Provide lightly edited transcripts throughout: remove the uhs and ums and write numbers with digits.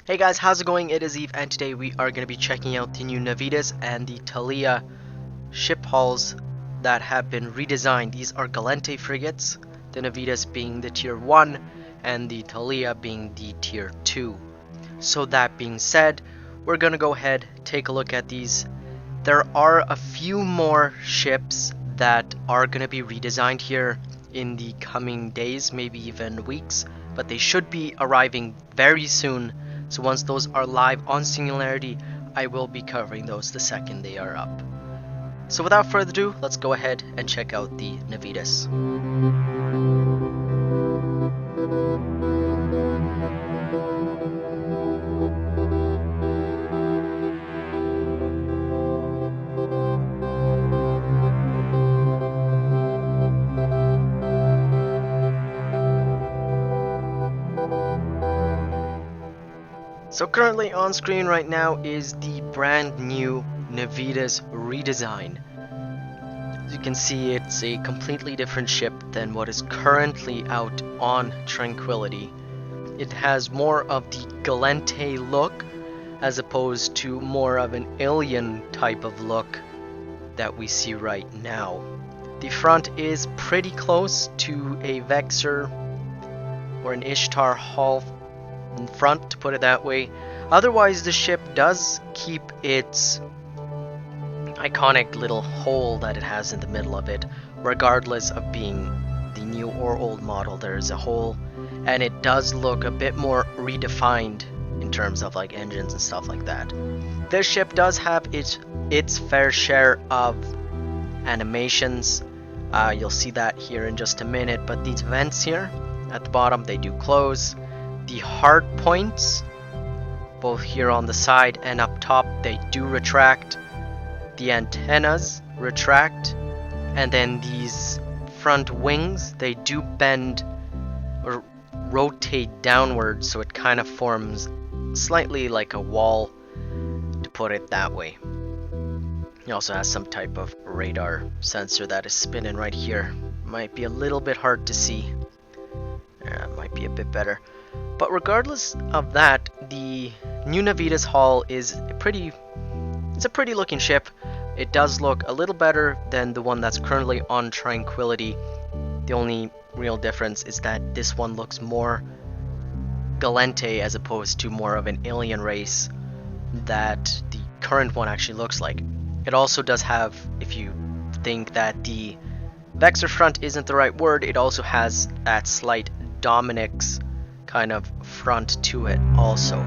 Hey guys, how's it going? It is Eve, and today we are going to be checking out the new Navitas and the Thalia ship hulls that have been redesigned. These are Galente frigates, the Navitas being the tier 1 and the Thalia being the tier 2. So that being said, we're going to go ahead, take a look at these. There are a few more ships that are going to be redesigned here in the coming days, maybe even weeks, but they should be arriving very soon. So once those are live on Singularity, I will be covering those the second they are up. So without further ado, let's go ahead and check out the Navitas. So currently on screen right now is the brand new Navitas redesign. As you can see, it's a completely different ship than what is currently out on Tranquility. It has more of the Galente look as opposed to more of an alien type of look that we see right now. The front is pretty close to a Vexor or an Ishtar hull in front, to put it that way. Otherwise, the ship does keep its iconic little hole that it has in the middle of it, regardless of being the new or old model. There is a hole, and it does look a bit more redefined in terms of like engines and stuff like that. This ship does have its fair share of animations. You'll see that here in just a minute, but these vents here at the bottom, they do close. The hard points, both here on the side and up top, they do retract. The antennas retract, and then these front wings, they do bend or rotate downwards, so it kind of forms slightly like a wall, to put it that way. It also has some type of radar sensor that is spinning right here. Might be a little bit hard to see. It might be a bit better. But regardless of that, the new Navitas hull is a pretty looking ship. It does look a little better than the one that's currently on Tranquility. The only real difference is that this one looks more Galente as opposed to more of an alien race that the current one actually looks like. It also does have, if you think that the Vexor front isn't the right word, it also has that slight Dominic's kind of front to it also.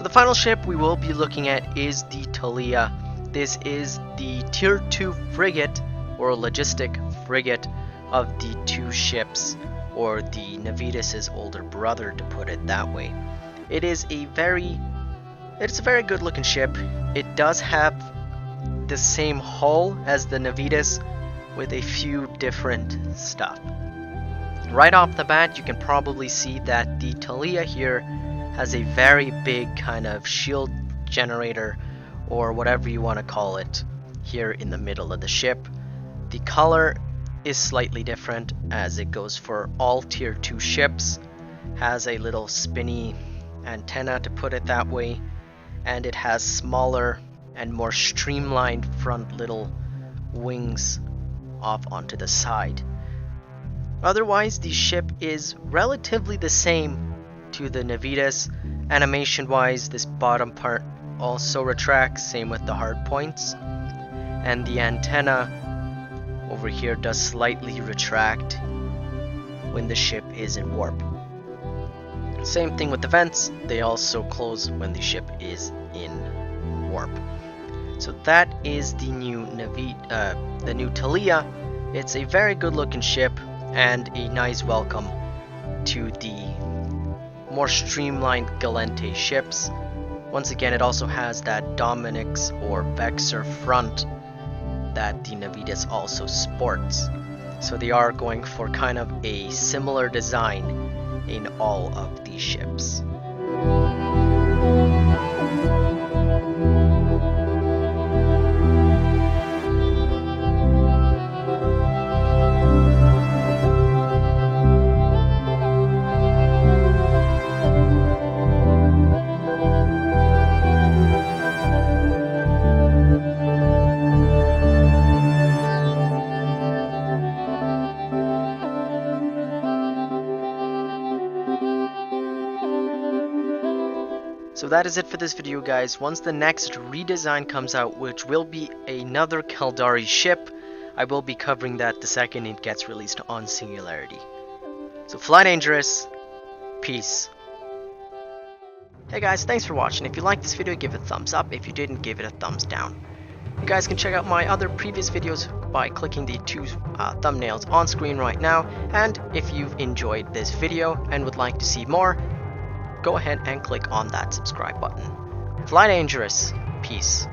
The final ship we will be looking at is the Thalia. This is the tier 2 frigate or logistic frigate of the two ships, or the Navitas' older brother, to put it that way. It's a very good looking ship. It does have the same hull as the Navitas with a few different stuff. Right off the bat, you can probably see that the Thalia here has a very big kind of shield generator, or whatever you want to call it, here in the middle of the ship. The color is slightly different, as it goes for all tier 2 ships. Has a little spinny antenna, to put it that way, and it has smaller and more streamlined front little wings off onto the side. Otherwise, the ship is relatively the same to the Navitas. Animation wise, this bottom part also retracts, same with the hard points, and the antenna over here does slightly retract when the ship is in warp. Same thing with the vents, they also close when the ship is in warp. So that is the new Thalia. It's a very good looking ship and a nice welcome to the more streamlined Galente ships. Once again, it also has that Dominix or Vexor front that the Navitas also sports. So they are going for kind of a similar design in all of these ships. So that is it for this video, guys. Once the next redesign comes out, which will be another Caldari ship, I will be covering that the second it gets released on Singularity. So fly dangerous, peace. Hey guys, thanks for watching. If you liked this video, give it a thumbs up. If you didn't, give it a thumbs down. You guys can check out my other previous videos by clicking the two thumbnails on screen right now. And if you've enjoyed this video and would like to see more, go ahead and click on that subscribe button. Fly dangerous. Peace.